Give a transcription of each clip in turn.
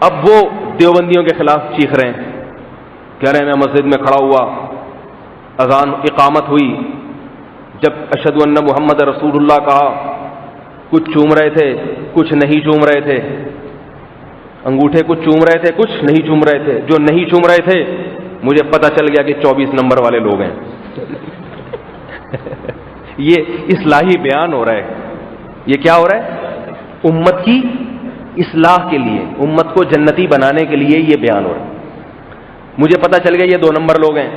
اب وہ دیوبندیوں کے خلاف چیخ رہے ہیں، کہہ رہے ہیں میں مسجد میں کھڑا ہوا، اذان اقامت ہوئی، جب اشہد ان محمد رسول اللہ کہا، کچھ چوم رہے تھے کچھ نہیں چوم رہے تھے، انگوٹھے کچھ چوم رہے تھے کچھ نہیں چوم رہے تھے، جو نہیں چوم رہے تھے مجھے پتہ چل گیا کہ 24 نمبر والے لوگ ہیں۔ یہ اصلاحی بیان ہو رہا ہے، یہ کیا ہو رہا ہے؟ امت کی اصلاح کے لیے، امت کو جنتی بنانے کے لیے یہ بیان ہو رہا ہے۔ مجھے پتہ چل گیا یہ 2 نمبر لوگ ہیں۔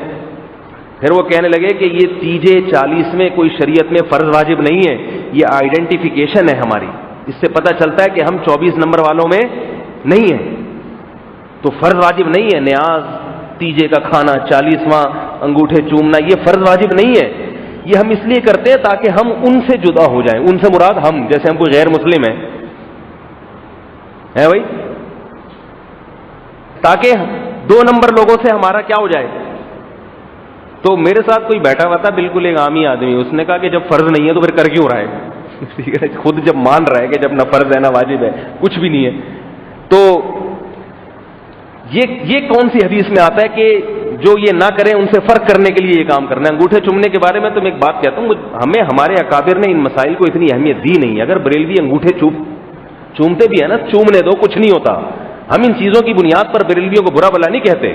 پھر وہ کہنے لگے کہ یہ تیجے 40 میں کوئی شریعت میں فرض واجب نہیں ہے، یہ آئیڈینٹیفیکیشن ہے ہماری، اس سے پتہ چلتا ہے کہ ہم 24 نمبر والوں میں نہیں ہیں، تو فرض واجب نہیں ہے نیاز، تیجے کا کھانا، 40واں انگوٹھے چومنا، یہ فرض واجب نہیں ہے، یہ ہم اس لیے کرتے ہیں تاکہ ہم ان سے جدا ہو جائیں، ان سے مراد ہم، جیسے ہم کوئی غیر مسلم ہیں بھائی، تاکہ 2 نمبر لوگوں سے ہمارا کیا ہو جائے۔ تو میرے ساتھ کوئی بیٹھا ہوا تھا بالکل ایک عامی آدمی، اس نے کہا کہ جب فرض نہیں ہے تو پھر کر کیوں رہا ہے؟ خود جب مان رہا ہے کہ جب نہ فرض ہے نہ واجب ہے، کچھ بھی نہیں ہے، تو یہ کون سی حدیث میں آتا ہے کہ جو یہ نہ کریں ان سے فرق کرنے کے لیے یہ کام کرنا ہے؟ انگوٹھے چومنے کے بارے میں تو میں ایک بات کہتا ہوں، ہمیں ہمارے اکابر نے ان مسائل کو اتنی اہمیت دی نہیں۔ اگر بریلوی انگوٹھے چومتے بھی ہے نا، چومنے دو، کچھ نہیں ہوتا، ہم ان چیزوں کی بنیاد پر بریلویوں کو برا بلا نہیں کہتے،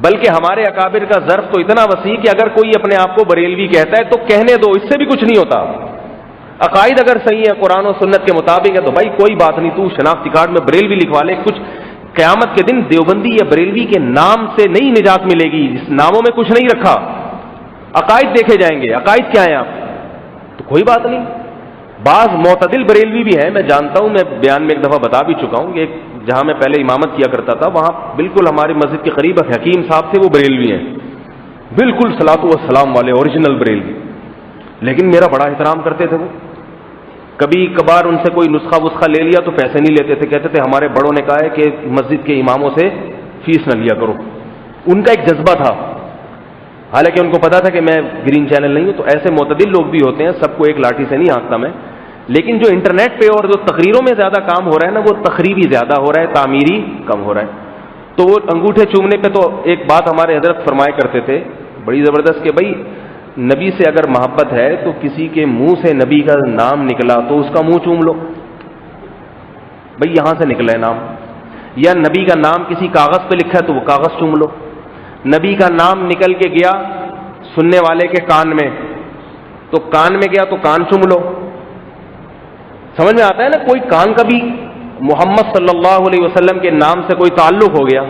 بلکہ ہمارے اکابر کا ظرف تو اتنا وسیع کہ اگر کوئی اپنے آپ کو بریلوی کہتا ہے تو کہنے دو، اس سے بھی کچھ نہیں ہوتا۔ عقائد اگر صحیح ہے، قرآن و سنت کے مطابق ہے، تو بھائی کوئی بات نہیں، تو شناختی کارڈ میں بریلوی لکھوا لے، کچھ قیامت کے دن دیوبندی یا بریلوی کے نام سے نہیں نجات ملے گی، اس ناموں میں کچھ نہیں رکھا، عقائد دیکھے جائیں گے، عقائد کیا ہیں آپ، تو کوئی بات نہیں۔ بعض معتدل بریلوی بھی ہیں، میں جانتا ہوں، میں بیان میں ایک دفعہ بتا بھی چکا ہوں کہ جہاں میں پہلے امامت کیا کرتا تھا وہاں بالکل ہماری مسجد کے قریب حکیم صاحب تھے، وہ بریلوی ہیں، بالکل صلاۃ و سلام والے اوریجنل بریلوی، لیکن میرا بڑا احترام کرتے تھے وہ۔ کبھی کبھار ان سے کوئی نسخہ وسخہ لے لیا تو پیسے نہیں لیتے تھے، کہتے تھے ہمارے بڑوں نے کہا ہے کہ مسجد کے اماموں سے فیس نہ لیا کرو، ان کا ایک جذبہ تھا، حالانکہ ان کو پتا تھا کہ میں گرین چینل نہیں ہوں۔ تو ایسے معتدل لوگ بھی ہوتے ہیں، سب کو ایک لاٹھی سے نہیں ہانکتا میں، لیکن جو انٹرنیٹ پہ اور جو تقریروں میں زیادہ کام ہو رہا ہے نا، وہ تخریبی زیادہ ہو رہا ہے، تعمیری کم ہو رہا ہے۔ تو وہ انگوٹھے چومنے پہ تو ایک بات ہمارے حضرت فرمایا کرتے تھے بڑی زبردست کہ بھائی نبی سے اگر محبت ہے تو کسی کے منہ سے نبی کا نام نکلا تو اس کا منہ چوم لو، بھائی یہاں سے نکلا ہے نام، یا نبی کا نام کسی کاغذ پہ لکھا ہے تو وہ کاغذ چوم لو، نبی کا نام نکل کے گیا سننے والے کے کان میں تو کان میں گیا تو کان چوم لو۔ سمجھ میں آتا ہے نا، کوئی کان کا بھی محمد صلی اللہ علیہ وسلم کے نام سے کوئی تعلق ہو گیا،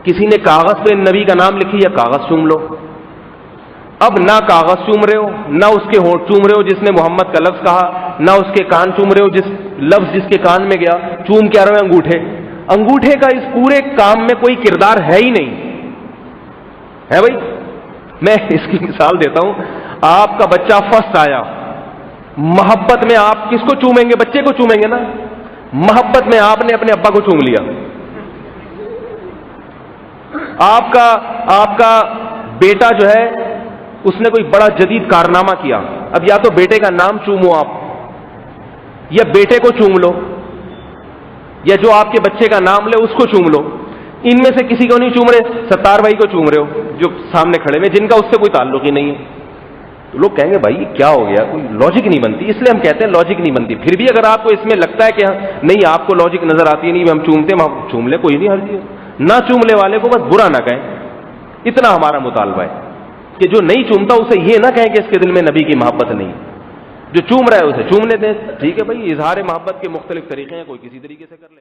کسی نے کاغذ پہ نبی کا نام لکھی یا کاغذ چوم لو۔ اب نہ کاغذ چوم رہے ہو، نہ اس کے ہونٹ چوم رہے ہو جس نے محمد کا لفظ کہا، نہ اس کے کان چوم رہے ہو جس لفظ جس کے کان میں گیا، چوم کیا رہے ہو انگوٹھے۔ انگوٹھے کا اس پورے کام میں کوئی کردار ہے ہی نہیں ہے بھائی۔ میں اس کی مثال دیتا ہوں، آپ کا بچہ فرسٹ آیا، محبت میں آپ کس کو چومیں گے؟ بچے کو چومیں گے نا، محبت میں آپ نے اپنے ابا کو چوم لیا۔ آپ کا بیٹا جو ہے اس نے کوئی بڑا جدید کارنامہ کیا، اب یا تو بیٹے کا نام چومو آپ، یا بیٹے کو چوم لو، یا جو آپ کے بچے کا نام لے اس کو چوم لو۔ ان میں سے کسی کو نہیں چوم رہے، ستار بھائی کو چوم رہے ہو جو سامنے کھڑے ہوئے، جن کا اس سے کوئی تعلق ہی نہیں ہے۔ تو لوگ کہیں گے بھائی کیا ہو گیا، کوئی لاجک نہیں بنتی، اس لیے ہم کہتے ہیں لاجک نہیں بنتی۔ پھر بھی اگر آپ کو اس میں لگتا ہے کہ نہیں آپ کو لاجک نظر آتی ہے، نہیں ہم چومتے ہیں، ہم چوم لیں، کوئی نہیں حرج ہے، نہ چومنے والے کو بس برا نہ کہیں، اتنا ہمارا مطالبہ ہے کہ جو نہیں چومتا اسے یہ نہ کہیں کہ اس کے دل میں نبی کی محبت نہیں، جو چوم رہا ہے اسے چومنے دیں، ٹھیک ہے بھائی، اظہار محبت کے مختلف طریقے ہیں، کوئی کسی طریقے سے کر لے۔